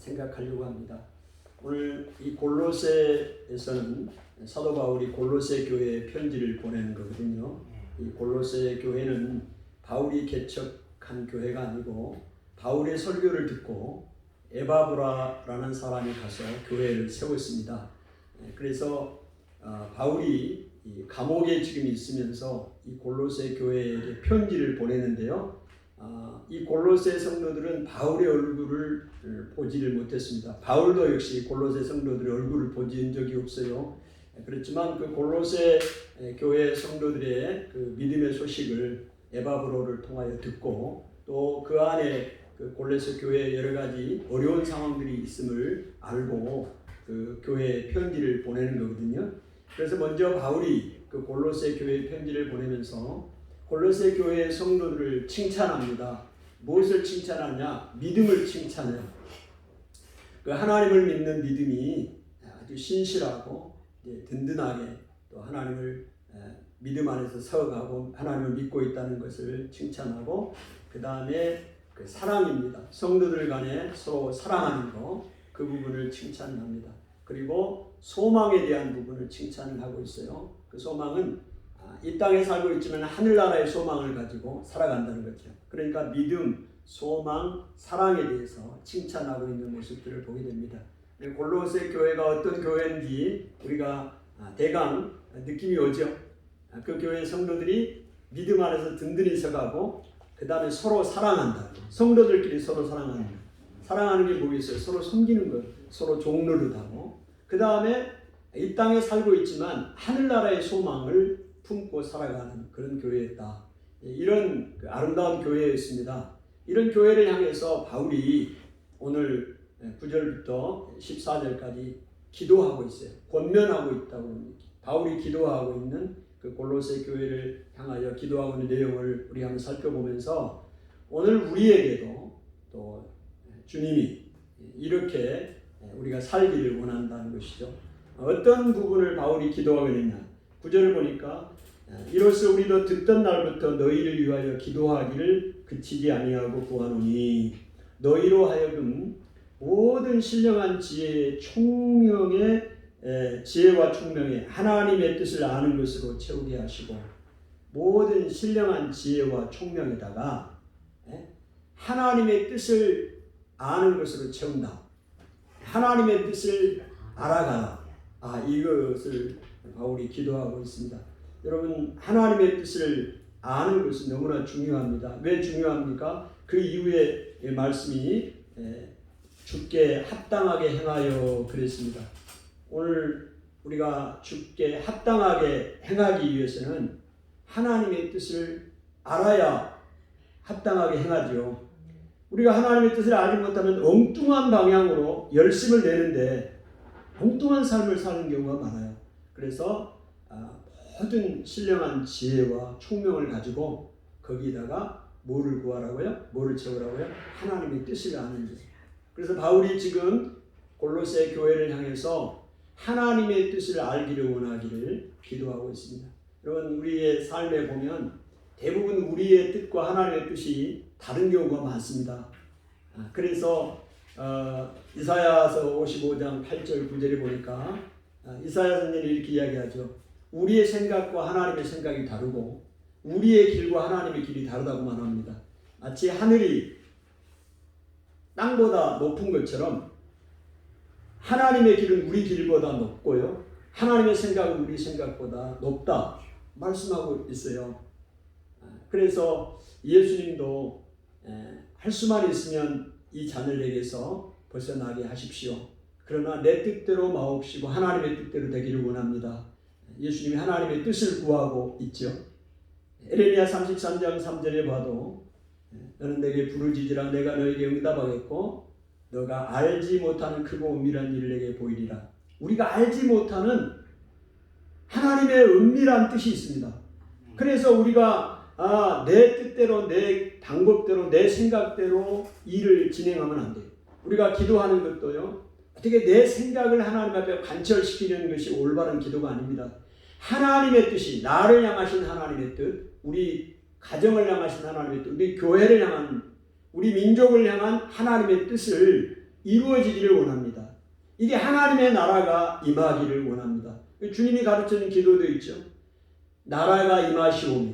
생각하려고 합니다. 오늘 이 골로새에서는 사도 바울이 골로새 교회에 편지를 보내는 거거든요. 이 골로새 교회는 바울이 개척한 교회가 아니고 바울의 설교를 듣고 에바브라라는 사람이 가서 교회를 세웠습니다. 그래서 바울이 감옥에 지금 있으면서 이 골로새 교회에게 편지를 보내는데요. 이 골로새 성도들은 바울의 얼굴을 보지를 못했습니다. 바울도 역시 골로새 성도들의 얼굴을 본 적이 없어요. 그렇지만 그 골로새 교회 성도들의 그 믿음의 소식을 에바브로를 통하여 듣고 또 그 안에 그 골로새 교회에 여러 가지 어려운 상황들이 있음을 알고 그 교회에 편지를 보내는 거거든요. 그래서 먼저 바울이 그 골로새 교회에 편지를 보내면서 골로새 교회의 성도들을 칭찬합니다. 무엇을 칭찬하냐? 믿음을 칭찬해요. 그 하나님을 믿는 믿음이 아주 신실하고 든든하게 또 하나님을 믿음 안에서 서가고 하나님을 믿고 있다는 것을 칭찬하고 그 다음에 그 사랑입니다. 성도들 간에 서로 사랑하는 거, 그 부분을 칭찬합니다. 그리고 소망에 대한 부분을 칭찬을 하고 있어요. 그 소망은 이 땅에 살고 있지만 하늘나라의 소망을 가지고 살아간다는 거죠. 그러니까 믿음, 소망, 사랑에 대해서 칭찬하고 있는 모습들을 보게 됩니다. 골로새 교회가 어떤 교회인지 우리가 대강 느낌이 오죠. 그 교회 성도들이 믿음 안에서 든든히 서가고 그 다음에 서로 사랑한다. 성도들끼리 서로 사랑하는 거. 사랑하는 게 뭐겠어요? 서로 섬기는 것, 서로 종노릇하고 그 다음에 이 땅에 살고 있지만 하늘나라의 소망을 품고 살아가는 그런 교회였다. 이런 아름다운 교회였습니다. 이런 교회를 향해서 바울이 오늘 9절부터 14절까지 기도하고 있어요. 권면하고 있다고 합니다. 바울이 기도하고 있는 그 골로새 교회를 향하여 기도하고 있는 내용을 우리 한번 살펴보면서 오늘 우리에게도 또 주님이 이렇게 우리가 살기를 원한다는 것이죠. 어떤 부분을 바울이 기도하고 있느냐? 9절을 보니까 이로써 우리도 듣던 날부터 너희를 위하여 기도하기를 그치지 아니하고 구하노니 너희로 하여금 모든 신령한 지혜의 총명의 지혜와 총명의 하나님의 뜻을 아는 것으로 채우게 하시고 모든 신령한 지혜와 총명에다가 하나님의 뜻을 아는 것으로 채운다. 하나님의 뜻을 알아가라. 이것을 바울이 기도하고 있습니다. 여러분 하나님의 뜻을 아는 것은 너무나 중요합니다. 왜 중요합니까? 그 이후에 말씀이 주께 합당하게 행하여 그랬습니다. 오늘 우리가 주께 합당하게 행하기 위해서는 하나님의 뜻을 알아야 합당하게 행하죠. 우리가 하나님의 뜻을 알지 못하면 엉뚱한 방향으로 열심을 내는데 엉뚱한 삶을 사는 경우가 많아요. 그래서 모든 신령한 지혜와 총명을 가지고 거기다가 뭐를 구하라고요? 뭐를 채우라고요? 하나님의 뜻을 아는 것. 그래서 바울이 지금 골로새 교회를 향해서 하나님의 뜻을 알기를 원하기를 기도하고 있습니다. 여러분 우리의 삶에 보면 대부분 우리의 뜻과 하나님의 뜻이 다른 경우가 많습니다. 그래서 이사야서 55장 8절 9절에 보니까 이사야 선생님이 이렇게 이야기하죠. 우리의 생각과 하나님의 생각이 다르고 우리의 길과 하나님의 길이 다르다고 말합니다. 마치 하늘이 땅보다 높은 것처럼 하나님의 길은 우리 길보다 높고요. 하나님의 생각은 우리 생각보다 높다 말씀하고 있어요. 그래서 예수님도 할 수만 있으면 이 잔을 내게서 벗어나게 하십시오. 그러나 내 뜻대로 마옵시고 하나님의 뜻대로 되기를 원합니다. 예수님이 하나님의 뜻을 구하고 있죠. 에레미야 33장 3절에 봐도 너는 내게 부르짖으라 내가 너에게 응답하겠고 너가 알지 못하는 크고 은밀한 일을 내게 보이리라. 우리가 알지 못하는 하나님의 은밀한 뜻이 있습니다. 그래서 우리가 내 뜻대로 내 방법대로 내 생각대로 일을 진행하면 안 돼요. 우리가 기도하는 것도요. 어떻게 내 생각을 하나님 앞에 관철시키는 것이 올바른 기도가 아닙니다. 하나님의 뜻이 나를 향하신 하나님의 뜻, 우리 가정을 향하신 하나님의 뜻, 우리 교회를 향한 우리 민족을 향한 하나님의 뜻을 이루어지기를 원합니다. 이게 하나님의 나라가 임하기를 원합니다. 주님이 가르치는 기도도 있죠. 나라가 임하시오며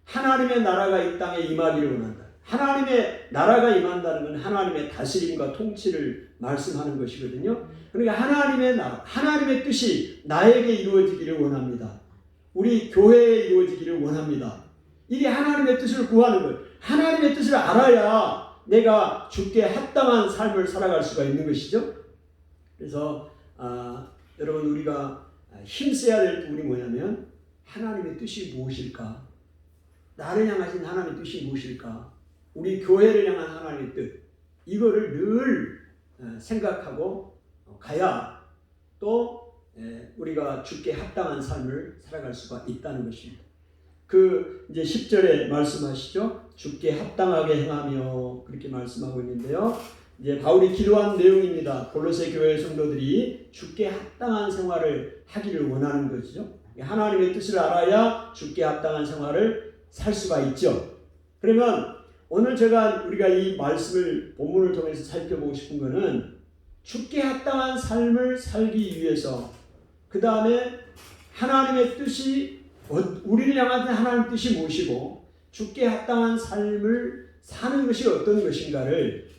하나님의 나라가 이 땅에 임하기를 원한다. 하나님의 나라가 임한다는 건 하나님의 다스림과 통치를 말씀하는 것이거든요. 그러니까 하나님의 나라, 하나님의 뜻이 나에게 이루어지기를 원합니다. 우리 교회에 이루어지기를 원합니다. 이게 하나님의 뜻을 구하는 거예요. 하나님의 뜻을 알아야 내가 주께 합당한 삶을 살아갈 수가 있는 것이죠. 그래서 여러분 우리가 힘써야 될 부분이 뭐냐면 하나님의 뜻이 무엇일까? 나를 향하신 하나님의 뜻이 무엇일까? 우리 교회를 향한 하나님의 뜻, 이거를 늘 생각하고 가야 또 우리가 주께 합당한 삶을 살아갈 수가 있다는 것입니다. 이제 10절에 말씀하시죠. 주께 합당하게 행하며 그렇게 말씀하고 있는데요. 이제 바울이 기도한 내용입니다. 골로새 교회 성도들이 주께 합당한 생활을 하기를 원하는 것이죠. 하나님의 뜻을 알아야 주께 합당한 생활을 살 수가 있죠. 그러면 오늘 우리가 이 말씀을 본문을 통해서 살펴보고 싶은 것은 주께 합당한 삶을 살기 위해서 그 다음에 하나님의 뜻이 우리를 향한 하나님의 뜻이 무엇이고 주께 합당한 삶을 사는 것이 어떤 것인가를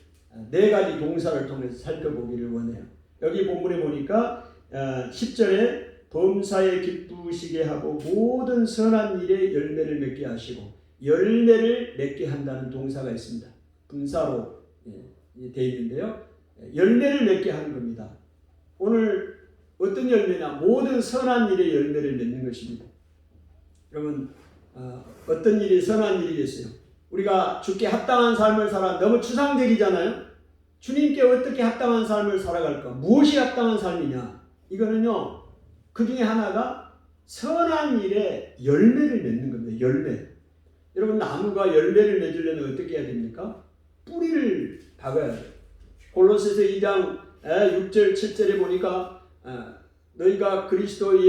4가지 동사를 통해서 살펴보기를 원해요. 여기 본문에 보니까 10절에 범사에 기쁘시게 하고 모든 선한 일에 열매를 맺게 하시고 열매를 맺게 한다는 동사가 있습니다. 분사로 되어 있는데요. 열매를 맺게 하는 겁니다. 오늘 어떤 열매냐? 모든 선한 일에 열매를 맺는 것입니다. 여러분 어떤 일이 선한 일이겠어요? 우리가 주께 합당한 삶을 살아 너무 추상적이잖아요. 주님께 어떻게 합당한 삶을 살아갈까? 무엇이 합당한 삶이냐? 이거는요. 그 중에 하나가 선한 일에 열매를 맺는 겁니다. 열매. 여러분 나무가 열매를 맺으려면 어떻게 해야 됩니까? 뿌리를 박아야 돼요. 골로새서 2장 6절 7절에 보니까 너희가 그리스도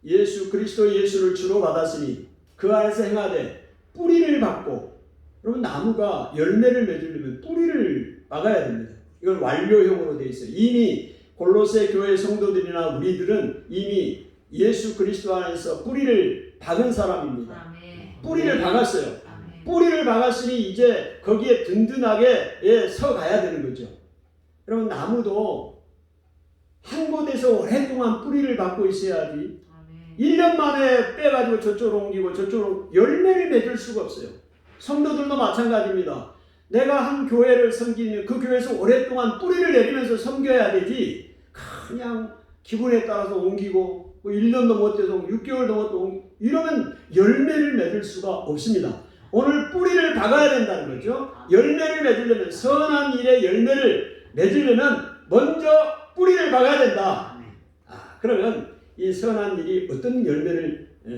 예수를 주로 받았으니 그 안에서 행하되 뿌리를 박고, 여러분 나무가 열매를 맺으려면 뿌리를 박아야 됩니다. 이건 완료형으로 되어 있어요. 이미 골로새 교회 성도들이나 우리들은 이미 예수 그리스도 안에서 뿌리를 박은 사람입니다. 뿌리를 박았어요. 뿌리를 박았으니 이제 거기에 든든하게 서 가야 되는 거죠. 여러분 나무도 한 곳에서 오랫동안 뿌리를 박고 있어야지 1년 만에 빼가지고 저쪽으로 옮기고 저쪽으로 열매를 맺을 수가 없어요. 성도들도 마찬가지입니다. 내가 한 교회를 섬기면 그 교회에서 오랫동안 뿌리를 내리면서 섬겨야 되지 그냥 기분에 따라서 옮기고 1년도 못 돼서 6개월도 못 돼서 이러면 열매를 맺을 수가 없습니다. 오늘 뿌리를 박아야 된다는 거죠. 열매를 맺으려면 선한 일에 열매를 맺으려면 먼저 뿌리를 박아야 된다. 그러면 이 선한 일이 어떤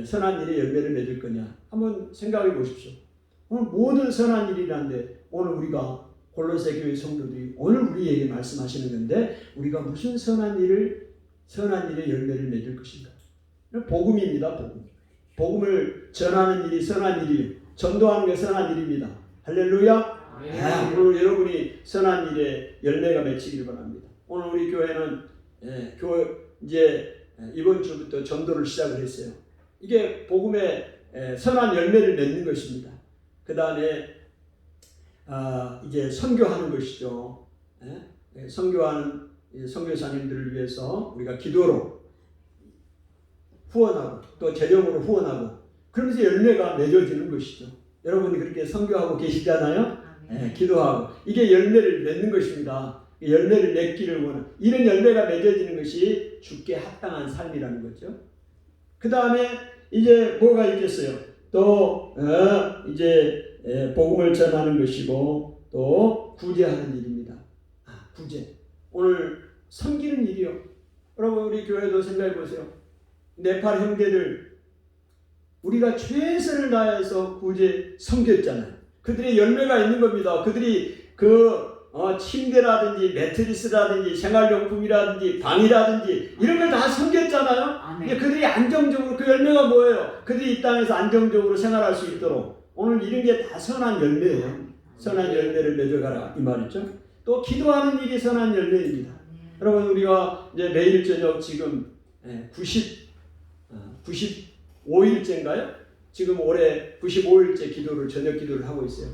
선한 일에 열매를 맺을 거냐 한번 생각해 보십시오. 오늘 모든 선한 일이라는데 오늘 우리가 골로새 교회 성도들이 오늘 우리에게 말씀하시는 건데 우리가 무슨 선한 일에 열매를 맺을 것인가? 복음입니다. 복음을 전하는 일이 선한 일이에요. 전도하는 게 선한 일입니다. 할렐루야. 오늘 여러분이 선한 일에 열매가 맺히기를 바랍니다. 오늘 우리 교회는 이제 이번 주부터 전도를 시작을 했어요. 이게 복음의 선한 열매를 맺는 것입니다. 그 다음에 이제 선교하는 것이죠. 선교하는 선교사님들을 위해서 우리가 기도로 후원하고 또 재정으로 후원하고 그러면서 열매가 맺어지는 것이죠. 여러분이 그렇게 선교하고 계시잖아요. 기도하고 이게 열매를 맺는 것입니다. 열매를 맺기를 원하는 이런 열매가 맺어지는 것이 주께 합당한 삶이라는 거죠. 그 다음에 이제 뭐가 있겠어요? 또 이제 복음을 전하는 것이고 또 구제하는 일입니다. 구제. 오늘 섬기는 일이요. 여러분 우리 교회도 생각해 보세요. 네팔 형제들 우리가 최선을 다해서 구제 섬겼잖아요. 그들의 열매가 있는 겁니다. 그들이 침대라든지 매트리스라든지 생활용품이라든지 방이라든지 이런 걸 다 섬겼잖아요. 그들이 안정적으로 그 열매가 뭐예요? 그들이 이 땅에서 안정적으로 생활할 수 있도록 오늘 이런 게 다 선한 열매예요. 선한 열매를 맺어가라 이 말이죠. 또 기도하는 일이 선한 열매입니다. 여러분 우리가 이제 매일 저녁 지금 95일째인가요? 지금 올해 95일째 기도를 저녁 기도를 하고 있어요.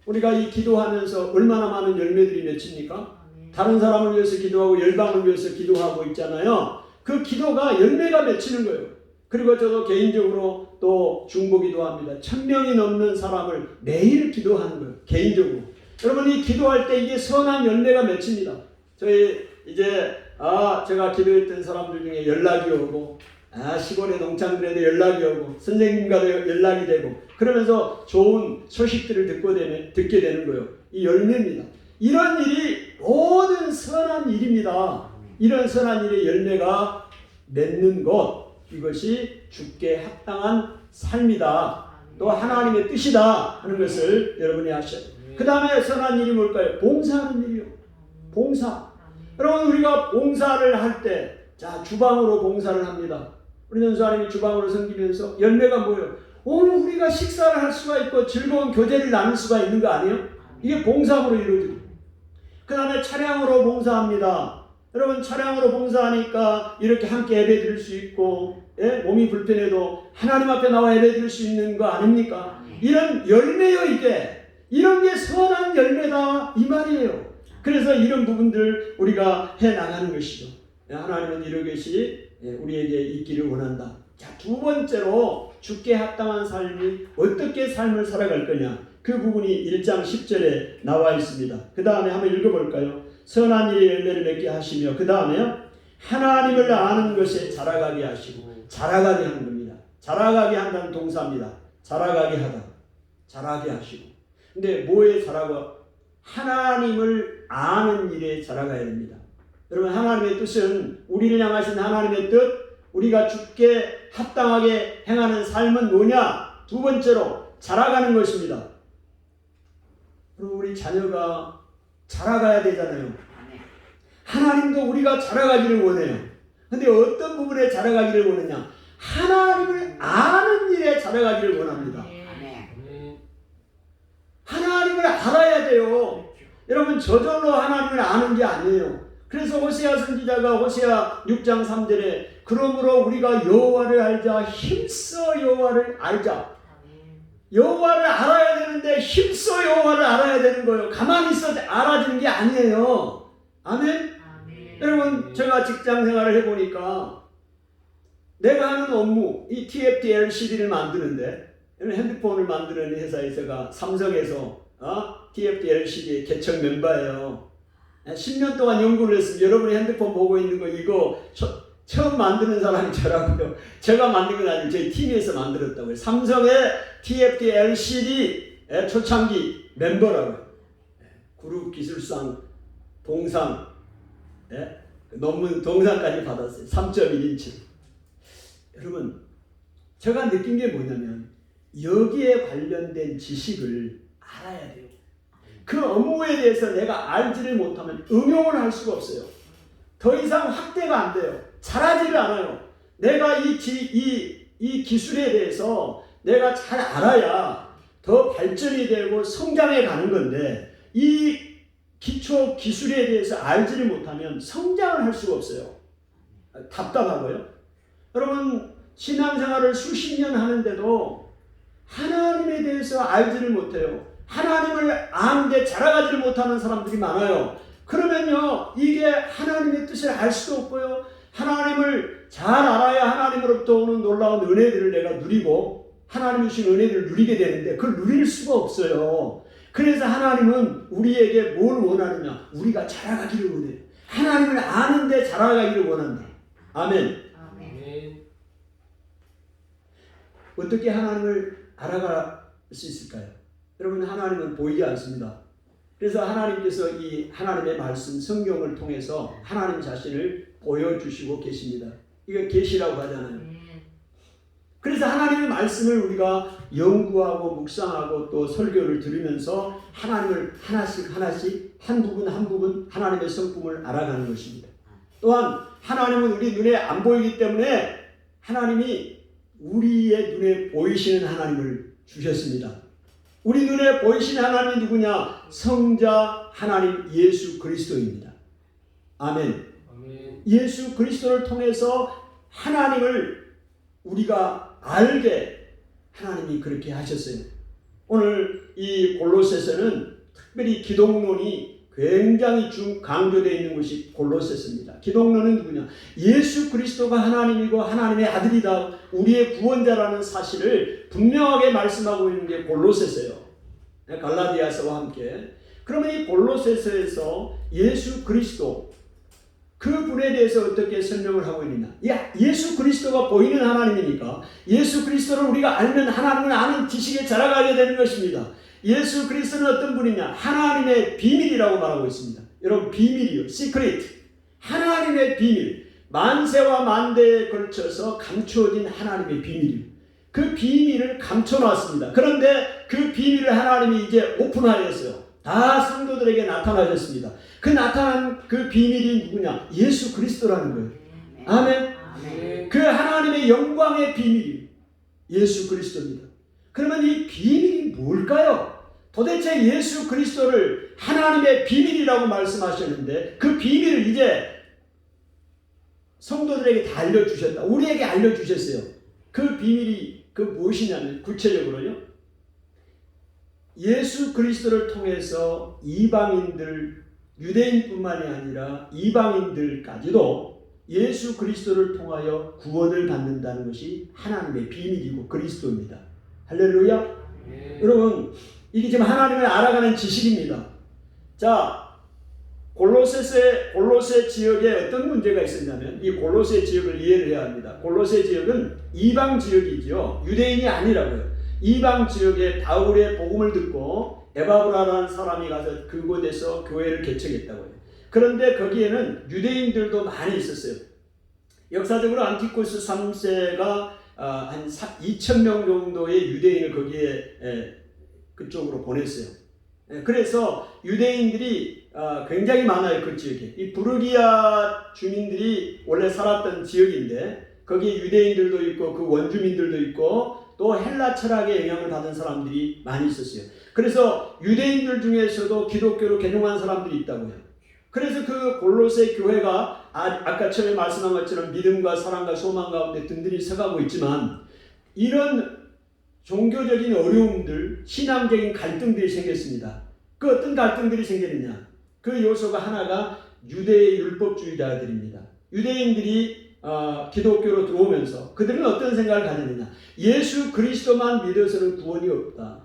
우리가 이 기도하면서 얼마나 많은 열매들이 맺힙니까? 다른 사람을 위해서 기도하고 열방을 위해서 기도하고 있잖아요. 그 기도가 열매가 맺히는 거예요. 그리고 저도 개인적으로 또 중보기도 합니다. 1000명이 넘는 사람을 매일 기도하는 거예요. 개인적으로. 여러분 이 기도할 때 이게 선한 열매가 맺힙니다. 저희 이제 제가 기도했던 사람들 중에 연락이 오고 시골의 농장들에도 연락이 오고 선생님과도 연락이 되고 그러면서 좋은 소식들을 듣게 되는 거예요. 이 열매입니다. 이런 일이 모든 선한 일입니다. 이런 선한 일의 열매가 맺는 것 이것이 주께 합당한 삶이다. 또 하나님의 뜻이다 하는 것을 여러분이 아셔야 돼요. 그 다음에 선한 일이 뭘까요? 봉사하는 일이요. 봉사. 여러분 우리가 봉사를 할 때 주방으로 봉사를 합니다. 우리 연수하님이 주방으로 섬기면서 열매가 뭐예요? 오늘 우리가 식사를 할 수가 있고 즐거운 교제를 나눌 수가 있는 거 아니에요? 이게 봉사로 이루어집니다. 그 다음에 차량으로 봉사합니다. 여러분 차량으로 봉사하니까 이렇게 함께 예배 드릴 수 있고 몸이 불편해도 하나님 앞에 나와 예배 드릴 수 있는 거 아닙니까? 이런 열매요 이게. 이런 게 선한 열매다 이 말이에요. 그래서 이런 부분들 우리가 해나가는 것이죠. 하나님은 이런 것이 우리에게 있기를 원한다. 두 번째로 주께 합당한 삶이 어떻게 삶을 살아갈 거냐. 그 부분이 1장 10절에 나와 있습니다. 그 다음에 한번 읽어볼까요? 선한 일의 열매를 맺게 하시며 그 다음에요. 하나님을 아는 것에 자라가게 하시고 자라가게 하는 겁니다. 자라가게 한다는 동사입니다. 자라가게 하다. 자라게 하시고. 근데 뭐에 자라가? 하나님을 아는 일에 자라가야 됩니다. 여러분 하나님의 뜻은 우리를 향하신 하나님의 뜻 우리가 주께 합당하게 행하는 삶은 뭐냐? 두 번째로 자라가는 것입니다. 그리고 우리 자녀가 자라가야 되잖아요. 하나님도 우리가 자라가기를 원해요. 근데 어떤 부분에 자라가기를 원하냐? 하나님을 아는 일에 자라가기를 원합니다. 하나님을 알아야 돼요. 여러분 저절로 하나님을 아는 게 아니에요. 그래서 호세아 선지자가 호세아 6장 3절에 그러므로 우리가 여호와를 알자 힘써 여호와를 알자. 여호와를 알아야 되는데 힘써 여호와를 알아야 되는 거예요. 가만히 있어도 알아지는 게 아니에요. 아멘? 여러분 제가 직장 생활을 해보니까 내가 하는 업무 이 TFT LCD를 만드는데 핸드폰을 만드는 회사에서가 삼성에서 TFT LCD 개척 멤버예요. 10년 동안 연구를 했습니다. 여러분이 핸드폰 보고 있는 거 이거 처음 만드는 사람이 저라고요. 제가 만든 건 아니고 저희 팀에서 만들었다고요. 삼성의 TFT LCD 초창기 멤버라고요. 그룹 기술상 동상 논문 동상까지 받았어요. 3.1인치. 여러분 제가 느낀 게 뭐냐면 여기에 관련된 지식을 알아야 돼요. 그 업무에 대해서 내가 알지를 못하면 응용을 할 수가 없어요. 더 이상 확대가 안 돼요. 잘하지를 않아요. 내가 이 기술에 대해서 내가 잘 알아야 더 발전이 되고 성장해 가는 건데 이 기초 기술에 대해서 알지를 못하면 성장을 할 수가 없어요. 답답하고요. 여러분 신앙생활을 수십 년 하는데도 하나님에 대해서 알지를 못해요. 하나님을 아는데 자라가지를 못하는 사람들이 많아요. 그러면요 이게 하나님의 뜻을 알 수도 없고요. 하나님을 잘 알아야 하나님으로부터 오는 놀라운 은혜들을 내가 누리고 하나님이 주신 은혜들을 누리게 되는데 그걸 누릴 수가 없어요. 그래서 하나님은 우리에게 뭘 원하느냐? 우리가 자라가기를 원해요. 하나님을 아는데 자라가기를 원한다. 아멘. 아멘. 어떻게 하나님을 알아갈 수 있을까요? 여러분 하나님은 보이지 않습니다. 그래서 하나님께서 이 하나님의 말씀 성경을 통해서 하나님 자신을 보여주시고 계십니다. 이거 계시라고 하잖아요. 그래서 하나님의 말씀을 우리가 연구하고 묵상하고 또 설교를 들으면서 하나님을 하나씩 한 부분 하나님의 성품을 알아가는 것입니다. 또한 하나님은 우리 눈에 안 보이기 때문에 하나님이 우리의 눈에 보이시는 하나님을 주셨습니다. 우리 눈에 보이시는 하나님이 누구냐? 성자 하나님 예수 그리스도입니다. 아멘. 예수 그리스도를 통해서 하나님을 우리가 알게 하나님이 그렇게 하셨어요. 오늘 이 골로새서는 특별히 기독론이 굉장히 강조되어 있는 것이 골로새서입니다. 기독론은 누구냐? 예수 그리스도가 하나님이고 하나님의 아들이다, 우리의 구원자라는 사실을 분명하게 말씀하고 있는 게 골로새서예요. 갈라디아서와 함께. 그러면 이 골로새서에서 예수 그리스도 그분에 대해서 어떻게 설명을 하고 있느냐? 예수 그리스도가 보이는 하나님이니까 예수 그리스도를 우리가 알면 하나님을 아는 지식에 자라가게 되는 것입니다. 예수 그리스도는 어떤 분이냐? 하나님의 비밀이라고 말하고 있습니다. 여러분, 비밀이요. 시크릿. 하나님의 비밀. 만세와 만대에 걸쳐서 감추어진 하나님의 비밀이요. 그 비밀을 감춰놨습니다. 그런데 그 비밀을 하나님이 이제 오픈하였어요. 다 성도들에게 나타나셨습니다. 그 나타난 그 비밀이 누구냐? 예수 그리스도라는 거예요. 아멘. 아멘. 그 하나님의 영광의 비밀이 예수 그리스도입니다. 그러면 이 비밀이 뭘까요? 도대체 예수 그리스도를 하나님의 비밀이라고 말씀하셨는데 그 비밀을 이제 성도들에게 다 알려주셨다. 우리에게 알려주셨어요. 그 비밀이 무엇이냐면 구체적으로요, 예수 그리스도를 통해서 이방인들, 유대인뿐만이 아니라 이방인들까지도 예수 그리스도를 통하여 구원을 받는다는 것이 하나님의 비밀이고 그리스도입니다. 할렐루야. 여러분, 이게 지금 하나님을 알아가는 지식입니다. 자, 골로새 지역에 어떤 문제가 있었냐면, 이 골로새 지역을 이해를 해야 합니다. 골로새 지역은 이방 지역이죠. 유대인이 아니라고요. 이방 지역에 바울의 복음을 듣고 에바브라라는 사람이 가서 그곳에서 교회를 개척했다고요. 그런데 거기에는 유대인들도 많이 있었어요. 역사적으로 안티코스 3세가 한 2,000명 정도의 유대인을 거기에 그쪽으로 보냈어요. 그래서 유대인들이 굉장히 많아요. 그 지역에. 이 부르기아 주민들이 원래 살았던 지역인데 거기에 유대인들도 있고 그 원주민들도 있고 또 헬라 철학의 영향을 받은 사람들이 많이 있었어요. 그래서 유대인들 중에서도 기독교로 개종한 사람들이 있다고요. 그래서 그 골로새 교회가 아까 처음에 말씀한 것처럼 믿음과 사랑과 소망 가운데 든든히 서가고 있지만 이런 종교적인 어려움들, 신앙적인 갈등들이 생겼습니다. 그 어떤 갈등들이 생기느냐? 그 요소가 하나가 유대의 율법주의자들입니다. 유대인들이 기독교로 들어오면서 그들은 어떤 생각을 가지느냐? 예수 그리스도만 믿어서는 구원이 없다.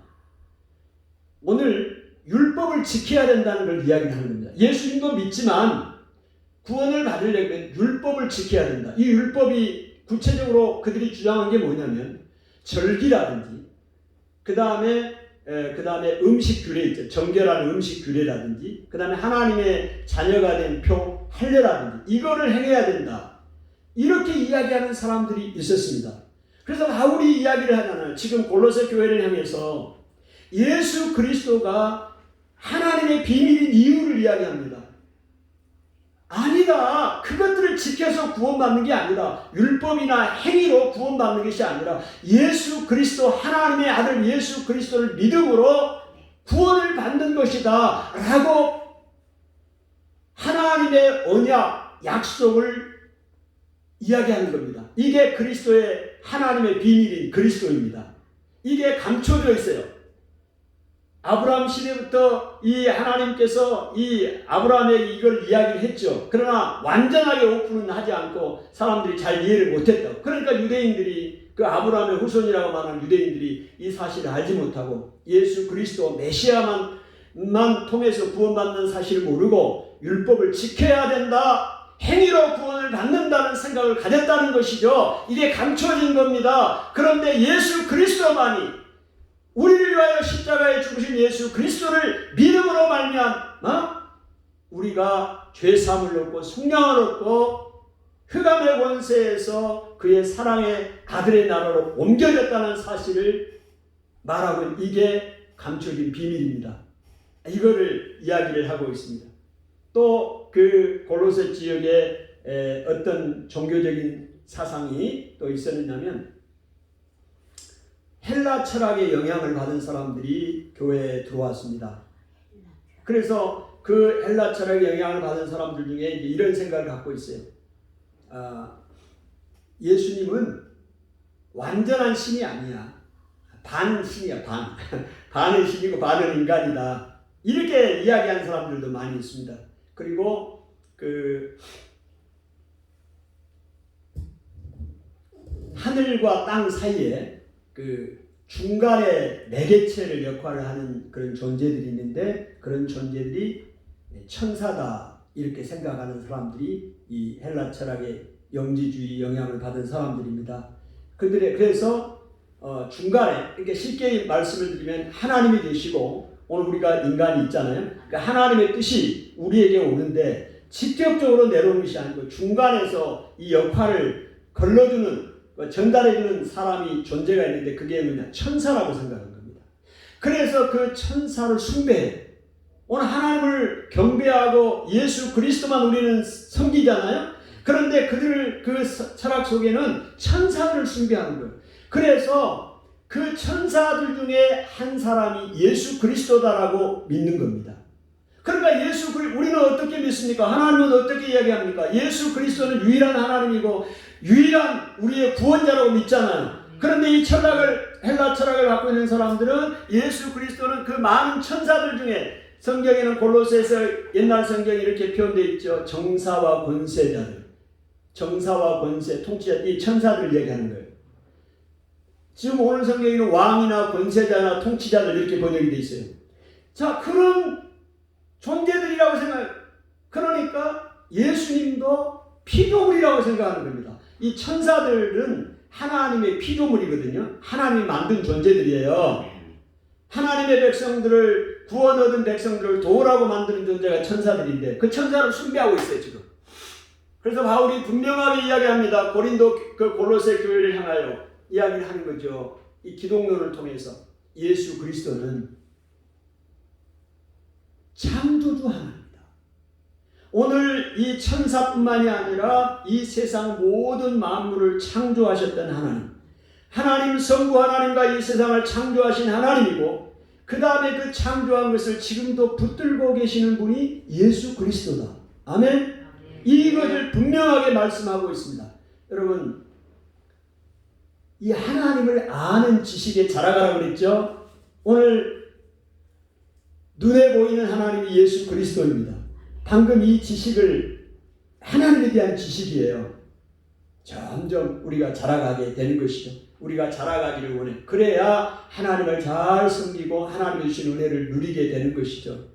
오늘 율법을 지켜야 된다는 걸 이야기하는 겁니다. 예수님도 믿지만 구원을 받으려면 율법을 지켜야 된다. 이 율법이 구체적으로 그들이 주장한 게 뭐냐면 절기라든지 그 다음에 음식 규례 있죠. 정결한 음식 규례라든지 그 다음에 하나님의 자녀가 된 표 할례라든지 이거를 행해야 된다. 이렇게 이야기하는 사람들이 있었습니다. 그래서 바울이 이야기를 하잖아요. 지금 골로새 교회를 향해서 예수 그리스도가 하나님의 비밀인 이유를 이야기합니다. 아니다. 그것들을 지켜서 구원받는 게 아니라 율법이나 행위로 구원받는 것이 아니라 예수 그리스도 하나님의 아들 예수 그리스도를 믿음으로 구원을 받는 것이다 라고 하나님의 언약, 약속을 이야기하는 겁니다. 이게 그리스도의 하나님의 비밀인 그리스도입니다. 이게 감춰져 있어요. 아브라함 시대부터 이 하나님께서 이 아브라함에게 이걸 이야기를 했죠. 그러나 완전하게 오픈은 하지 않고 사람들이 잘 이해를 못했다고. 그러니까 유대인들이 그 아브라함의 후손이라고 말하는 유대인들이 이 사실을 알지 못하고 예수 그리스도 메시아만 통해서 구원받는 사실을 모르고 율법을 지켜야 된다. 행위로 구원을 받는다는 생각을 가졌다는 것이죠. 이게 감춰진 겁니다. 그런데 예수 그리스도만이 우리를 위하여 십자가에 죽으신 예수 그리스도를 믿음으로 말미암아 우리가 죄사함을 얻고 속량을 얻고 흑암의 권세에서 그의 사랑의 아들의 나라로 옮겨졌다는 사실을 말하고 이게 감춰진 비밀입니다. 이거를 이야기를 하고 있습니다. 또 그 골로새 지역에 어떤 종교적인 사상이 또 있었느냐면 헬라 철학의 영향을 받은 사람들이 교회에 들어왔습니다. 그래서 그 헬라 철학의 영향을 받은 사람들 중에 이런 생각을 갖고 있어요. 예수님은 완전한 신이 아니야. 반 신이야, 반. 반은 신이고 반은 인간이다. 이렇게 이야기하는 사람들도 많이 있습니다. 그리고 하늘과 땅 사이에 중간에 매개체를 역할을 하는 그런 존재들이 있는데, 그런 존재들이 천사다 이렇게 생각하는 사람들이 이 헬라 철학의 영지주의 영향을 받은 사람들입니다. 그래서 중간에, 이렇게 쉽게 말씀을 드리면 하나님이 계시고 오늘 우리가 인간이 있잖아요. 그러니까 하나님의 뜻이 우리에게 오는데 직접적으로 내려오는 것이 아니고 중간에서 이 역할을 걸러주는, 전달해주는 사람이 존재가 있는데 그게 뭐냐? 천사라고 생각하는 겁니다. 그래서 그 천사를 숭배해요. 오늘 하나님을 경배하고 예수 그리스도만 우리는 섬기잖아요. 그런데 그들 그 철학 속에는 천사들을 숭배하는 거예요. 그래서 그 천사들 중에 한 사람이 예수 그리스도다라고 믿는 겁니다. 그러니까 우리는 어떻게 믿습니까? 하나님은 어떻게 이야기합니까? 예수 그리스도는 유일한 하나님이고 유일한 우리의 구원자라고 믿잖아요. 그런데 이 헬라 철학을 갖고 있는 사람들은 예수 그리스도는 그 많은 천사들 중에, 성경에는 골로새서 옛날 성경에 이렇게 표현되어 있죠. 정사와 권세자들, 정사와 권세, 통치자, 이 천사들을 얘기하는 거예요. 지금 오늘 성경에는 왕이나 권세자나 통치자들 이렇게 번역이 되어 있어요. 자, 그런 존재들이라고 생각해요. 그러니까 예수님도 피조물이라고 생각하는 겁니다. 이 천사들은 하나님의 피조물이거든요. 하나님이 만든 존재들이에요. 하나님의 백성들을, 구원 얻은 백성들을 도우라고 만드는 존재가 천사들인데 그 천사를 숭배하고 있어요, 지금. 그래서 바울이 분명하게 이야기합니다. 골로새 교회를 향하여 이야기를 하는 거죠. 이 기독론을 통해서 예수 그리스도는 창조주 하나입니다. 오늘 이 천사뿐만이 아니라 이 세상 모든 만물을 창조하셨던 하나님, 하나님 성부 하나님과 이 세상을 창조하신 하나님이고, 그 다음에 그 창조한 것을 지금도 붙들고 계시는 분이 예수 그리스도다. 아멘. 이것을 분명하게 말씀하고 있습니다. 여러분, 이 하나님을 아는 지식에 자라가라고 그랬죠. 오늘 눈에 보이는 하나님이 예수 그리스도입니다. 방금 이 지식을, 하나님에 대한 지식이에요. 점점 우리가 자라가게 되는 것이죠. 우리가 자라가기를 원해. 그래야 하나님을 잘 섬기고 하나님의 주신 은혜를 누리게 되는 것이죠.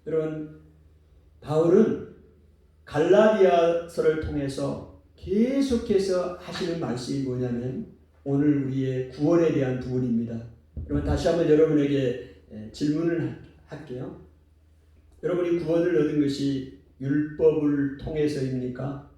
여러분, 바울은 갈라디아서를 통해서 계속해서 하시는 말씀이 뭐냐면 오늘 우리의 구원에 대한 부분입니다. 여러분, 다시 한번 여러분에게 질문을 할게요. 여러분이 구원을 얻은 것이 율법을 통해서입니까?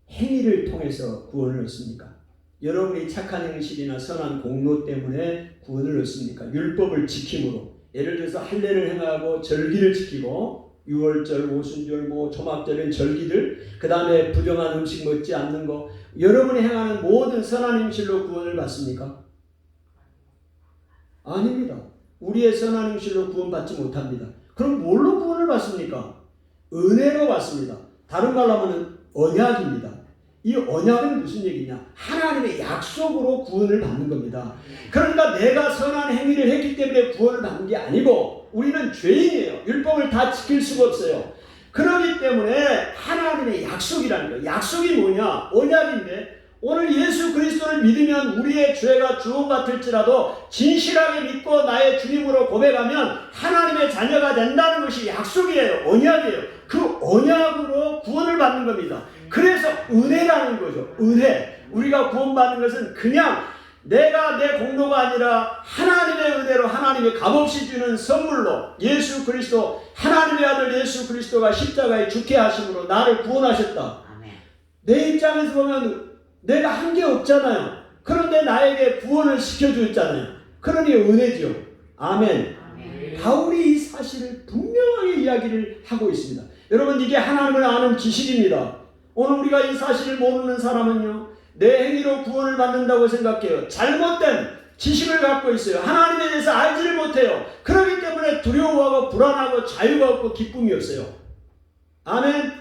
행위를 통해서 구원을 얻습니까? 여러분이 착한 행실이나 선한 공로 때문에 구원을 얻습니까? 율법을 지킴으로, 예를 들어서 할례를 행하고 절기를 지키고, 유월절, 오순절, 초막절은 절기들, 그 다음에 부정한 음식 먹지 않는 거, 여러분이 행하는 모든 선한 행실로 구원을 받습니까? 아닙니다. 우리의 선한 행실로 구원받지 못합니다. 그럼 뭘로 구원을 받습니까? 은혜로 받습니다. 다른 말로 하면 언약입니다. 이 언약은 무슨 얘기냐? 하나님의 약속으로 구원을 받는 겁니다. 그러니까 내가 선한 행위를 했기 때문에 구원을 받는 게 아니고 우리는 죄인이에요. 율법을 다 지킬 수가 없어요. 그렇기 때문에 하나님의 약속이라는 거예요. 약속이 뭐냐? 언약인데 오늘 예수 그리스도를 믿으면 우리의 죄가 주원 같을지라도 진실하게 믿고 나의 주님으로 고백하면 하나님의 자녀가 된다는 것이 약속이에요. 언약이에요. 그 언약으로 구원을 받는 겁니다. 그래서 은혜라는 거죠. 은혜. 우리가 구원받는 것은 그냥 내가 내 공로가 아니라 하나님의 은혜로 하나님이 값없이 주는 선물로 예수 그리스도, 하나님의 아들 예수 그리스도가 십자가에 죽게 하심으로 나를 구원하셨다. 내 입장에서 보면 내가 한 게 없잖아요. 그런데 나에게 구원을 시켜주었잖아요. 그러니 은혜죠. 아멘. 바울이 이 사실을 분명하게 이야기를 하고 있습니다. 여러분, 이게 하나님을 아는 지식입니다. 오늘 우리가 이 사실을 모르는 사람은요, 내 행위로 구원을 받는다고 생각해요. 잘못된 지식을 갖고 있어요. 하나님에 대해서 알지를 못해요. 그렇기 때문에 두려워하고 불안하고 자유가 없고 기쁨이 없어요. 아멘.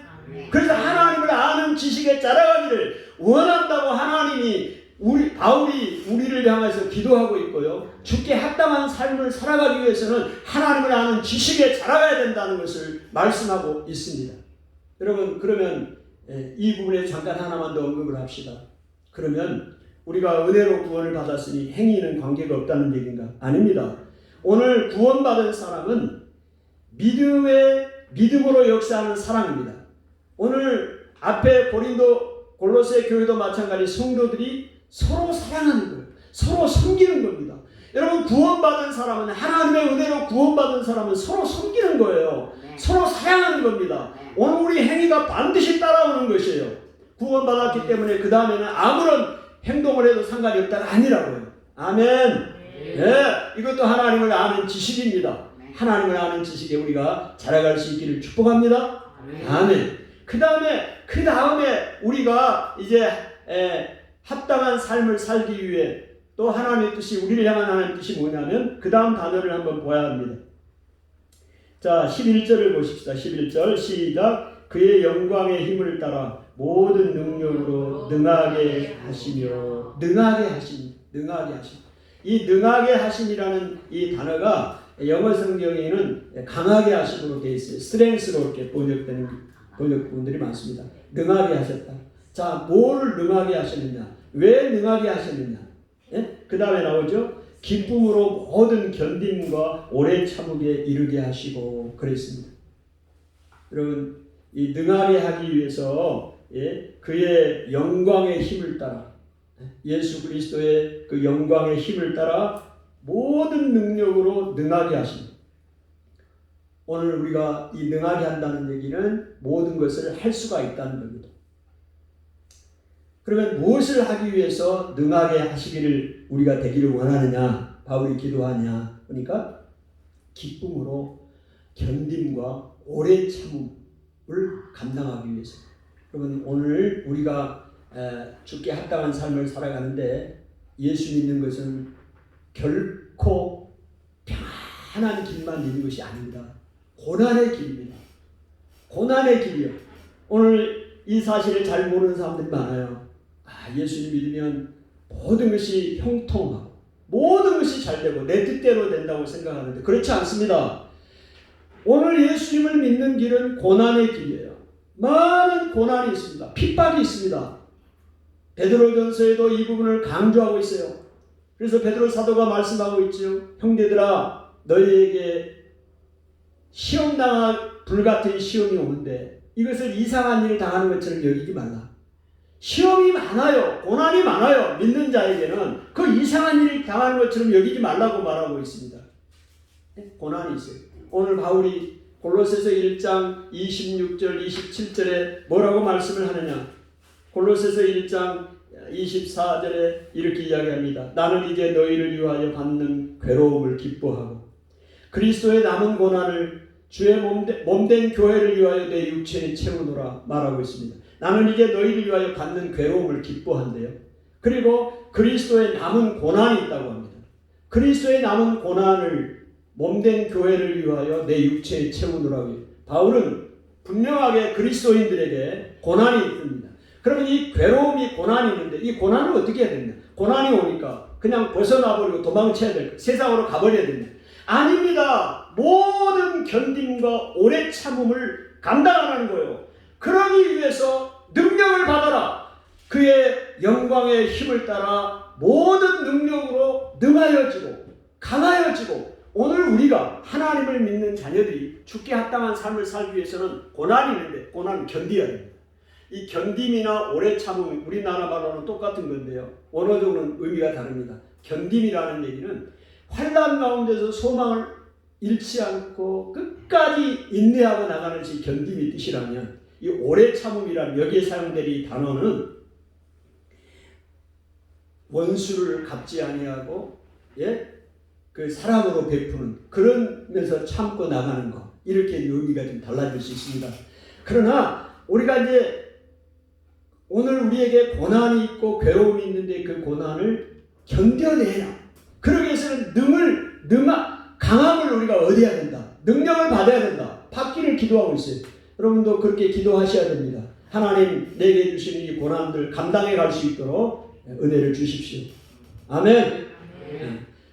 그래서 하나님을 아는 지식에 자라가기를 원한다고 하나님이 바울이 우리를 향해서 기도하고 있고요. 주께 합당한 삶을 살아가기 위해서는 하나님을 아는 지식에 자라가야 된다는 것을 말씀하고 있습니다. 여러분, 그러면 이 부분에 잠깐 하나만 더 언급을 합시다. 그러면 우리가 은혜로 구원을 받았으니 행위는 관계가 없다는 얘기인가? 아닙니다. 오늘 구원받은 사람은 믿음으로 역사하는 사랑입니다. 오늘 앞에 골로새 교회도 마찬가지 성도들이 서로 사랑하는 거예요. 서로 섬기는 겁니다. 여러분, 구원받은 사람은, 하나님의 은혜로 구원받은 사람은 서로 섬기는 거예요. 서로 사랑하는 겁니다. 오늘 우리 행위가 반드시 따라오는 것이에요. 구원받았기 때문에 그 다음에는 아무런 행동을 해도 상관이 없다가 아니라고요. 아멘. 네, 이것도 하나님을 아는 지식입니다. 하나님을 아는 지식에 우리가 자라갈 수 있기를 축복합니다. 아멘. 그 다음에 우리가 이제 합당한 삶을 살기 위해 또 하나님의 뜻이, 우리를 향한 하나님의 뜻이 뭐냐면 그 다음 단어를 한번 봐야 합니다. 자, 11절을 보십시다. 11절 시작. 그의 영광의 힘을 따라 모든 능력으로 능하게 하시며, 능하게 하심. 이 능하게 하심이라는 이 단어가 영어 성경에는 강하게 하심으로 되어 있어요. 스트렝스로 이렇게 번역되는 번역분들이 많습니다. 능하게 하셨다. 자, 뭘 능하게 하셨느냐? 왜 능하게 하셨느냐? 예? 그 다음에 나오죠. 기쁨으로 모든 견딤과 오래 참음에 이르게 하시고 그랬습니다. 여러분, 이 능하게 하기 위해서 그의 영광의 힘을 따라, 예수 그리스도의 그 영광의 힘을 따라 모든 능력으로 능하게 하십니다. 오늘 우리가 이 능하게 한다는 얘기는 모든 것을 할 수가 있다는 겁니다. 그러면 무엇을 하기 위해서 능하게 하시기를 우리가 되기를 원하느냐? 바울이 기도하냐? 그러니까 기쁨으로 견딤과 오래 참음을 감당하기 위해서. 여러분, 오늘 우리가 주께 합당한 삶을 살아가는데 예수 믿는 것은 결코 편안한 길만 있는 것이 아닙니다. 고난의 길입니다. 고난의 길이요. 오늘 이 사실을 잘 모르는 사람들이 많아요. 예수님 믿으면 모든 것이 형통하고 모든 것이 잘 되고 내 뜻대로 된다고 생각하는데 그렇지 않습니다. 오늘 예수님을 믿는 길은 고난의 길이에요. 많은 고난이 있습니다. 핍박이 있습니다. 베드로전서에도 이 부분을 강조하고 있어요. 그래서 베드로 사도가 말씀하고 있죠. 형제들아, 너희에게 시험당할 불같은 시험이 오는데 이것을 이상한 일을 당하는 것처럼 여기지 말라. 시험이 많아요. 고난이 많아요. 믿는 자에게는 그 이상한 일을 당하는 것처럼 여기지 말라고 말하고 있습니다. 고난이 있어요. 오늘 바울이 골로새서 1장 26절 27절에 뭐라고 말씀을 하느냐? 골로새서 1장 24절에 이렇게 이야기합니다. 나는 이제 너희를 위하여 받는 괴로움을 기뻐하고 그리스도의 남은 고난을 주의 몸된 교회를 위하여 내 육체에 채우노라 말하고 있습니다. 나는 이제 너희를 위하여 받는 괴로움을 기뻐한대요. 그리고 그리스도의 남은 고난이 있다고 합니다. 그리스도의 남은 고난을 몸된 교회를 위하여 내 육체에 채우노라고요. 바울은 분명하게 그리스도인들에게 고난이 있습니다. 그러면 이 괴로움이 고난이 있는데 이 고난을 어떻게 해야 되냐? 고난이 오니까 그냥 벗어나버리고 도망쳐야 될 거예요. 세상으로 가버려야 되냐? 아닙니다. 모든 견딤과 오래 참음을 감당하는 거예요. 그러기 위해서 능력을 받아라. 그의 영광의 힘을 따라 모든 능력으로 능하여지고 강하여지고 오늘 우리가 하나님을 믿는 자녀들이 주께 합당한 삶을 살기 위해서는 고난이 있는데 고난을 견뎌야 됩니다. 이 견딤이나 오래 참음, 우리나라 말로는 똑같은 건데요. 언어적으로는 의미가 다릅니다. 견딤이라는 얘기는 환난 가운데서 소망을 잃지 않고 끝까지 인내하고 나가는 것이 견딤의 뜻이라면 이 오래 참음이라는 여기에 사용될 이 단어는 원수를 갚지 아니하고 그 사랑으로 베푸는 그러면서 참고 나가는 것 이렇게 의미가 좀 달라질 수 있습니다. 그러나 우리가 이제 오늘 우리에게 고난이 있고 괴로움이 있는데 그 고난을 견뎌내라. 그러기 위해서는 강함을 우리가 얻어야 된다. 능력을 받아야 된다. 받기를 기도하고 있어요. 여러분도 그렇게 기도하셔야 됩니다. 하나님 내게 주시는 이 고난들 감당해 갈 수 있도록 은혜를 주십시오. 아멘.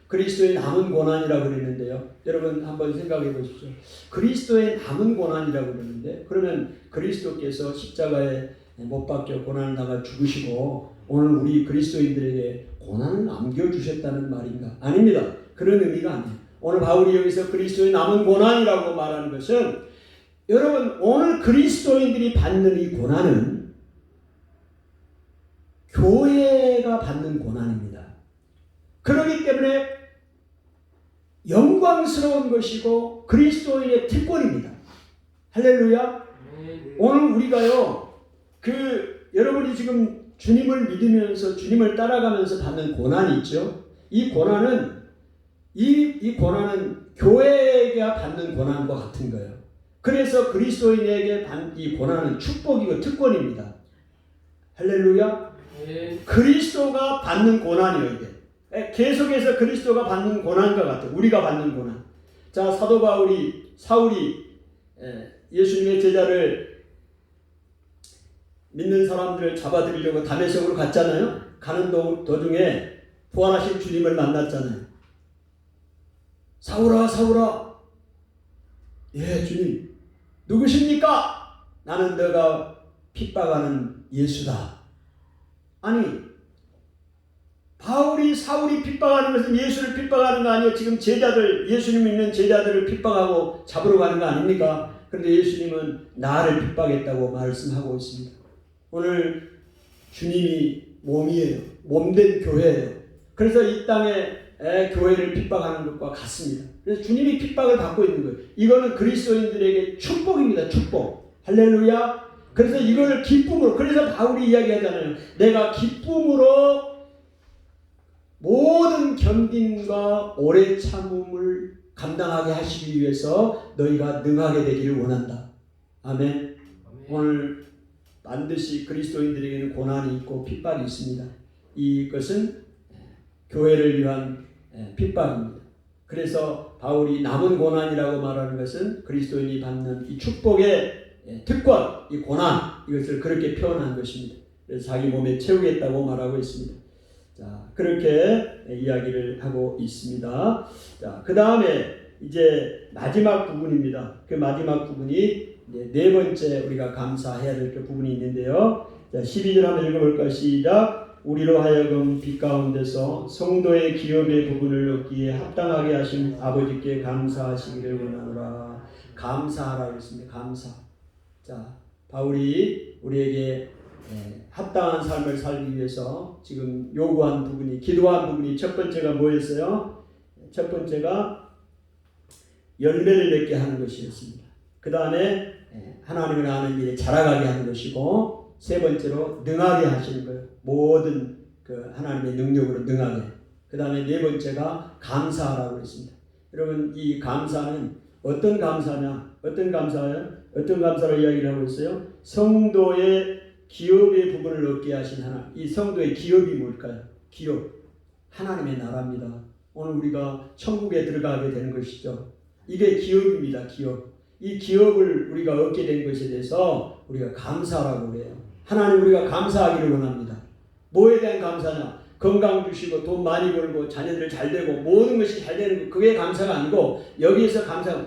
그리스도의 남은 고난이라고 그랬는데요. 여러분 한번 생각해 보십시오. 그리스도의 남은 고난이라고 그랬는데 그러면 그리스도께서 십자가에 못 박혀 고난을 당하 죽으시고 오늘 우리 그리스도인들에게 고난을 남겨주셨다는 말인가? 아닙니다. 그런 의미가 아니에요. 오늘 바울이 여기서 그리스도의 남은 고난이라고 말하는 것은 여러분 오늘 그리스도인들이 받는 이 고난은 교회가 받는 고난입니다. 그렇기 때문에 영광스러운 것이고 그리스도인의 특권입니다. 할렐루야. 오늘 우리가요 여러분이 지금 주님을 믿으면서 주님을 따라가면서 받는 고난이 있죠. 이 고난은 교회가 받는 고난과 같은 거예요. 그래서 그리스도인에게 받는 이 고난은 축복이고 특권입니다. 할렐루야. 그리스도가 받는 고난이에요. 이게 계속해서 그리스도가 받는 고난과 같아요. 우리가 받는 고난. 자, 사도 사울이 예수님의 제자를 믿는 사람들을 잡아들이려고 다메섹으로 갔잖아요. 가는 도중에 부활하신 주님을 만났잖아요. 사울아, 사울아. 예, 주님. 누구십니까? 나는 너가 핍박하는 예수다. 아니, 사울이 핍박하는 것은 예수를 핍박하는 거 아니에요. 지금 예수님 믿는 제자들을 핍박하고 잡으러 가는 거 아닙니까? 그런데 예수님은 나를 핍박했다고 말씀하고 있습니다. 오늘 주님이 몸이에요. 몸된 교회예요. 그래서 이 땅에 교회를 핍박하는 것과 같습니다. 그래서 주님이 핍박을 받고 있는 거예요. 이거는 그리스도인들에게 축복입니다. 축복. 할렐루야. 그래서 이걸 기쁨으로, 그래서 바울이 이야기하잖아요. 내가 기쁨으로 모든 견딘과 오래 참음을 감당하게 하시기 위해서 너희가 능하게 되기를 원한다. 아멘. 오늘 반드시 그리스도인들에게는 고난이 있고 핍박이 있습니다. 이것은 교회를 위한 핍박입니다. 그래서 바울이 남은 고난이라고 말하는 것은 그리스도인이 받는 이 축복의 특권, 이 고난, 이것을 그렇게 표현한 것입니다. 그래서 자기 몸에 채우겠다고 말하고 있습니다. 자, 그렇게 이야기를 하고 있습니다. 자, 그 다음에 이제 마지막 부분입니다. 그 마지막 부분이 네 번째 우리가 감사해야 될 그 부분이 있는데요. 자, 12절 한번 읽어볼까요? 시작. 우리로 하여금 빛 가운데서 성도의 기업의 부분을 얻기에 합당하게 하신 아버지께 감사하시기를 원하노라. 감사하라고 했습니다. 감사. 자, 바울이 우리에게 합당한 삶을 살기 위해서 지금 요구한 부분이, 기도한 부분이 첫 번째가 뭐였어요? 첫 번째가 열매를 맺게 하는 것이었습니다. 그 다음에 하나님을 아는 일에 자라가게 하는 것이고, 세 번째로 능하게 하시는 거예요. 모든 그 하나님의 능력으로 능하게. 그 다음에 네 번째가 감사하라고 했습니다. 여러분, 이 감사는 어떤 감사냐? 어떤 감사예요? 어떤 감사로 이야기를 하고 있어요? 성도의 기업의 부분을 얻게 하신 하나님. 이 성도의 기업이 뭘까요? 기업. 하나님의 나라입니다. 오늘 우리가 천국에 들어가게 되는 것이죠. 이게 기업입니다. 기업. 이 기업을 우리가 얻게 된 것에 대해서 우리가 감사라고 그래요. 하나님 우리가 감사하기를 원합니다. 뭐에 대한 감사냐? 건강 주시고 돈 많이 벌고 자녀들 잘 되고 모든 것이 잘 되는 것, 그게 감사가 아니고 여기에서 감사는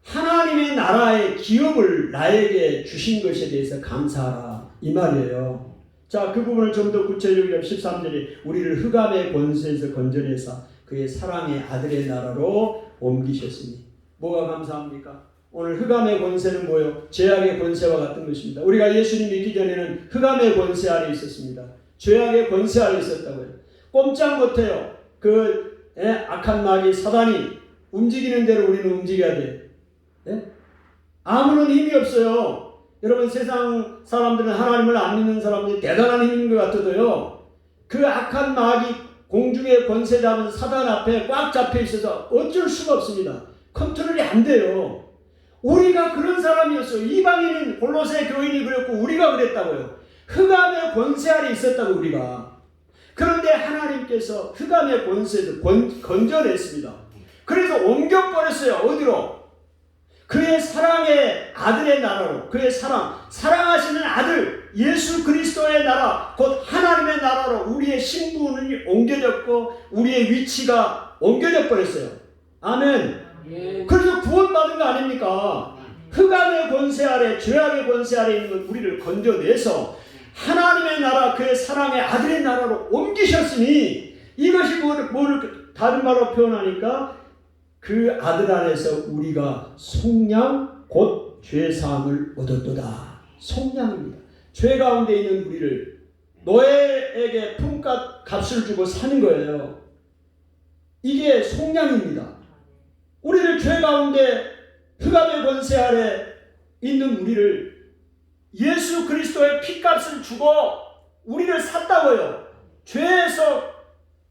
하나님의 나라의 기업을 나에게 주신 것에 대해서 감사하라 이 말이에요. 자, 그 부분을 좀 더 구체적으로 13절에 우리를 흑암의 권세에서 건져내사 그의 사랑의 아들의 나라로 옮기셨으니 뭐가 감사합니까? 오늘 흑암의 권세는 뭐예요? 죄악의 권세와 같은 것입니다. 우리가 예수님 믿기 전에는 흑암의 권세 아래 있었습니다. 죄악의 권세 아래 있었다고요. 꼼짝 못해요. 그 악한 마귀 사단이 움직이는 대로 우리는 움직여야 돼요. 아무런 힘이 없어요. 여러분, 세상 사람들은 하나님을 안 믿는 사람들이 대단한 힘인 것 같아도요, 그 악한 마귀 공중의 권세 잡은 사단 앞에 꽉 잡혀 있어서 어쩔 수가 없습니다. 컨트롤이 안 돼요. 우리가 그런 사람이었어요. 이방인은 골로새 교인이 그랬고 우리가 그랬다고요. 흑암의 권세 아래 있었다고 우리가. 그런데 하나님께서 흑암의 권세도 건져냈습니다. 그래서 옮겨버렸어요. 어디로? 그의 사랑의 아들의 나라로. 그의 사랑하시는 아들 예수 그리스도의 나라, 곧 하나님의 나라로 우리의 신분이 옮겨졌고 우리의 위치가 옮겨져 버렸어요. 아멘. 그래서 구원받은 거 아닙니까? 흑암의 권세 아래, 죄악의 권세 아래 있는 우리를 건져내서 하나님의 나라, 그의 사랑의 아들의 나라로 옮기셨으니, 이것이 뭐를 다른 말로 표현하니까 그 아들 안에서 우리가 속량 곧 죄사함을 얻었도다. 속량입니다. 죄 가운데 있는 우리를 노예에게 품값을 주고 사는 거예요. 이게 속량입니다. 우리를 죄 가운데 흑암의 권세 아래 있는 우리를 예수 그리스도의 피값을 주고 우리를 샀다고요. 죄에서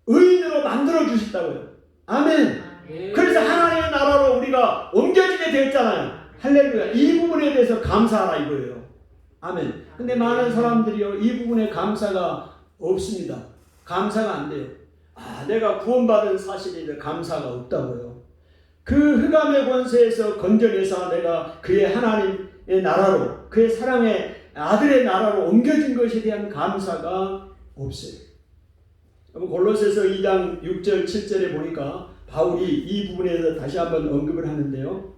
의인으로 만들어 주셨다고요. 아멘. 그래서 하나님의 나라로 우리가 옮겨지게 되었잖아요. 할렐루야. 이 부분에 대해서 감사하라 이거예요. 아멘. 근데 많은 사람들이요, 이 부분에 감사가 없습니다. 감사가 안 돼요. 내가 구원받은 사실에 대해 감사가 없다고요. 그 흑암의 권세에서 건져내서 내가 그의 하나님의 나라로, 그의 사랑의 아들의 나라로 옮겨진 것에 대한 감사가 없어요. 골로새서 2장 6절 7절에 보니까 바울이 이 부분에서 다시 한번 언급을 하는데요.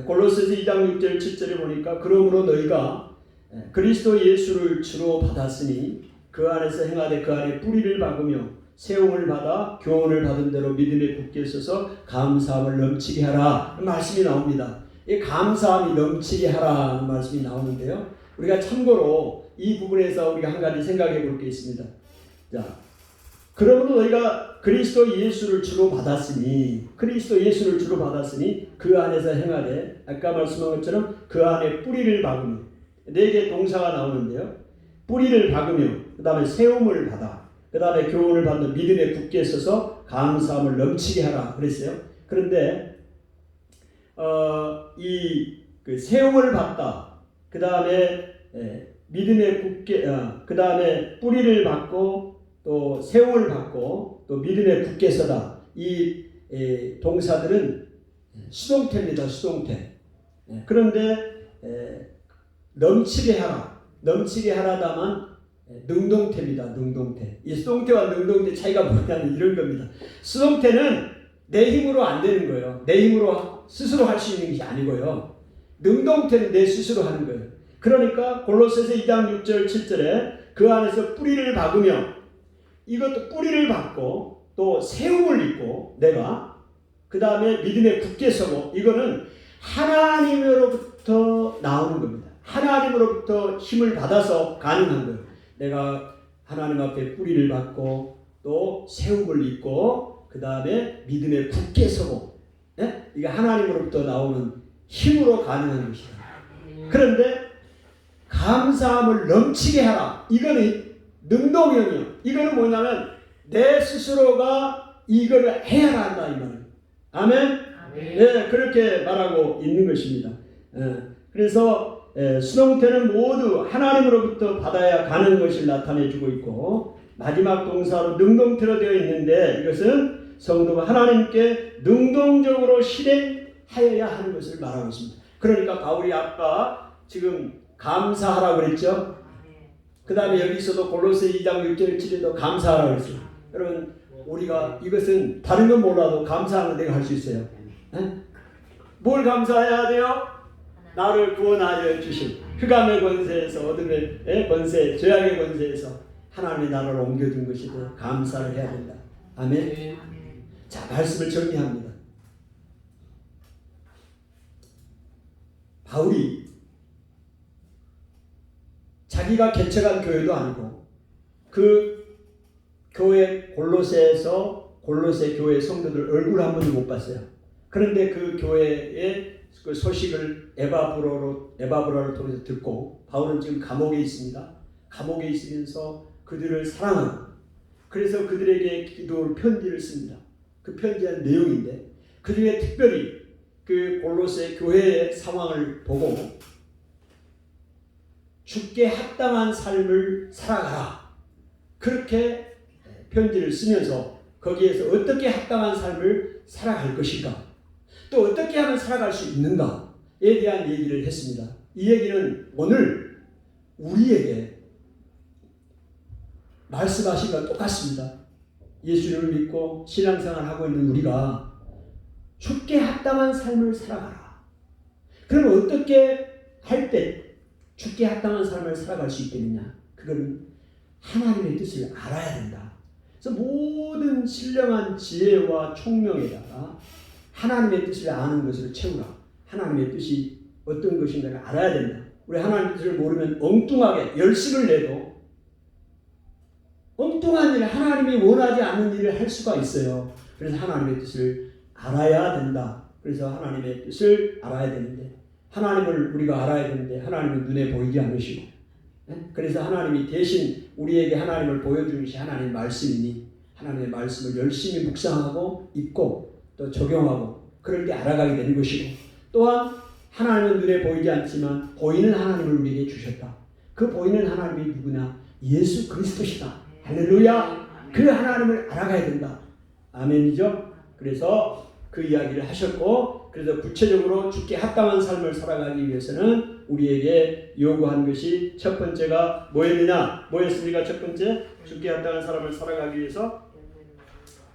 골로새서 2장 6절 7절에 보니까 그러므로 너희가 그리스도 예수를 주로 받았으니 그 안에서 행하되 그 안에 뿌리를 박으며 세움을 받아 교훈을 받은 대로 믿음에 굳게 서서 감사함을 넘치게 하라 말씀이 나옵니다. 이 감사함이 넘치게 하라는 말씀이 나오는데요. 우리가 참고로 이 부분에서 우리가 한 가지 생각해 볼 게 있습니다. 자, 그러므로 너희가 그리스도 예수를 주로 받았으니 그 안에서 행하되, 아까 말씀한 것처럼 그 안에 뿌리를 박으며, 4개 동사가 나오는데요. 뿌리를 박으며, 그 다음에 세움을 받아, 그 다음에 교훈을 받는 믿음에 굳게 서서 감사함을 넘치게 하라 그랬어요. 그런데 그 세움을 받다, 그 다음에 믿음에 굳게, 그 다음에 뿌리를 받고 또 세움을 받고 또 믿음에 굳게 서다. 이 동사들은 수동태입니다. 수동태. 그런데 넘치게 하라. 넘치게 하라다만 능동태입니다. 능동태. 이 수동태와 능동태 차이가 뭐냐면 이런 겁니다. 수동태는 내 힘으로 안 되는 거예요. 내 힘으로 스스로 할 수 있는 것이 아니고요. 능동태는 내 스스로 하는 거예요. 그러니까 골로새서 2장 6절 7절에 그 안에서 뿌리를 박으며, 이것도 뿌리를 박고 또 세움을 입고 내가 그 다음에 믿음에 굳게 서고, 이거는 하나님으로부터 나오는 겁니다. 하나님으로부터 힘을 받아서 가능한 거예요. 내가 하나님 앞에 뿌리를 박고 또 세움을 입고 그 다음에 믿음에 굳게 서고, 이게 하나님으로부터 나오는 힘으로 가능한 것이다. 그런데 감사함을 넘치게 하라, 이거는 능동형이요. 이거는 뭐냐면 내 스스로가 이거를 해야 한다 이 말이에요. 아멘? 네, 그렇게 말하고 있는 것입니다. 그래서 수동태는 모두 하나님으로부터 받아야 가는 것을 나타내주고 있고, 마지막 동사로 능동태로 되어 있는데 이것은 성도가 하나님께 능동적으로 실행하여야 하는 것을 말하고 있습니다. 그러니까 바울이 아까 지금 감사하라고 그랬죠. 그 다음에 여기서도 골로새 2장 6절 7절에도 감사하라고 그랬어요. 여러분, 우리가 이것은 다른 건 몰라도 감사하는 내가 할 수 있어요. 뭘 감사해야 돼요? 나를 구원하여 주신 흑암의 권세에서, 어둠의 권세, 죄악의 권세에서 하나님의 나라로 옮겨준 것이 더 감사를 해야 된다. 아멘. 자, 말씀을 정리합니다. 바울이 자기가 개척한 교회도 아니고 그 교회 골로새에서 골로새 교회 성도들 얼굴 한 번도 못 봤어요. 그런데 그 교회의 그 소식을 에바브로를 통해서 듣고, 바울은 지금 감옥에 있습니다. 감옥에 있으면서 그들을 사랑하고, 그래서 그들에게 기도 편지를 씁니다. 그 편지의 내용인데, 그 중에 특별히 그 골로새 교회의 상황을 보고 죽게 합당한 삶을 살아가라. 그렇게 편지를 쓰면서 거기에서 어떻게 합당한 삶을 살아갈 것인가, 또 어떻게 하면 살아갈 수 있는가에 대한 얘기를 했습니다. 이 얘기는 오늘 우리에게 말씀하신 것 똑같습니다. 예수님을 믿고 신앙생활을 하고 있는 우리가 죽게 합당한 삶을 살아가라. 그럼 어떻게 할 때 죽게 합당한 삶을 살아갈 수 있겠느냐? 그건 하나님의 뜻을 알아야 된다. 그래서 모든 신령한 지혜와 총명에다가 하나님의 뜻을 아는 것을 채우라. 하나님의 뜻이 어떤 것인가를 알아야 된다. 우리 하나님의 뜻을 모르면 엉뚱하게 열심을 내도 엉뚱한 일, 하나님이 원하지 않는 일을 할 수가 있어요. 그래서 하나님의 뜻을 알아야 된다. 그래서 하나님의 뜻을 알아야 되는데, 하나님을 우리가 알아야 되는데 하나님은 눈에 보이지 않으시고, 그래서 하나님이 대신 우리에게 하나님을 보여주는 것이 하나님의 말씀이니 하나님의 말씀을 열심히 묵상하고 읽고 또 적용하고 그럴 때 알아가게 되는 것이고, 또한 하나님은 눈에 보이지 않지만 보이는 하나님을 우리에게 주셨다. 그 보이는 하나님이 누구냐? 예수 그리스도시다. 할렐루야. 그 하나님을 알아가야 된다. 아멘이죠. 그래서 그 이야기를 하셨고, 그래서 구체적으로 죽게 합당한 삶을 살아가기 위해서는 우리에게 요구한 것이 첫 번째가 뭐였느냐? 뭐였습니까? 첫 번째, 죽게 합당한 삶을 살아가기 위해서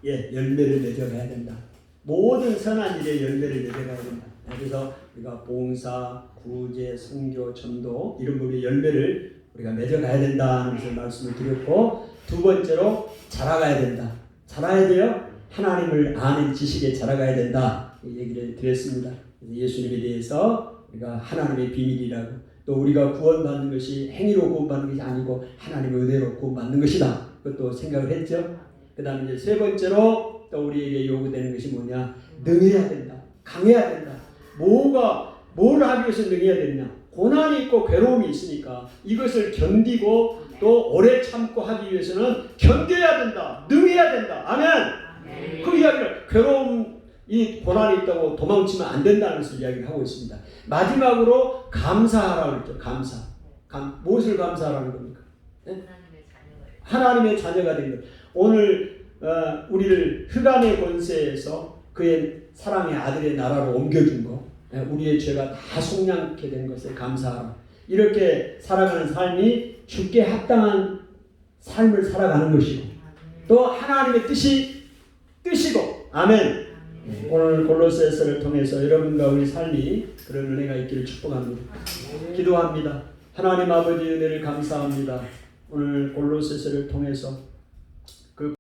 열매를 맺어가야 된다. 모든 선한 일에 열매를 맺어가야 된다. 그래서 우리가 봉사, 구제, 선교, 전도 이런 부분의 열매를 우리가 맺어가야 된다 하는 것을 말씀을 드렸고, 두 번째로 자라가야 된다. 자라야 돼요. 하나님을 아는 지식에 자라가야 된다. 이 얘기를 드렸습니다. 예수님에 대해서 우리가 하나님의 비밀이라고, 또 우리가 구원받는 것이 행위로 구원받는 것이 아니고 하나님의 은혜로 구원받는 것이다. 그것도 생각을 했죠. 그 다음에 이제 세 번째로 또 우리에게 요구되는 것이 뭐냐? 능해야 된다. 강해야 된다. 뭘 하기 위해서 능해야 되느냐? 고난이 있고 괴로움이 있으니까 이것을 견디고 또 오래 참고 하기 위해서는 견뎌야 된다. 능해야 된다. 아멘. 그 이야기를 괴로움이 고난이 있다고 도망치면 안 된다는 것을 이야기를 하고 있습니다. 마지막으로 감사하라고 했죠. 감사. 무엇을 감사하라는 겁니까? 네? 하나님의 자녀가 된 것. 오늘 우리를 흑암의 권세에서 그의 사랑의 아들의 나라로 옮겨준 것, 우리의 죄가 다 속량케 된 것에 감사하라. 이렇게 살아가는 삶이 죽게 합당한 삶을 살아가는 것이고, 또 하나님의 뜻이고, 아멘. 오늘 골로새서를 통해서 여러분과 우리 삶이 그런 은혜가 있기를 축복합니다. 기도합니다. 하나님 아버지 은혜를 감사합니다. 오늘 골로새서를 통해서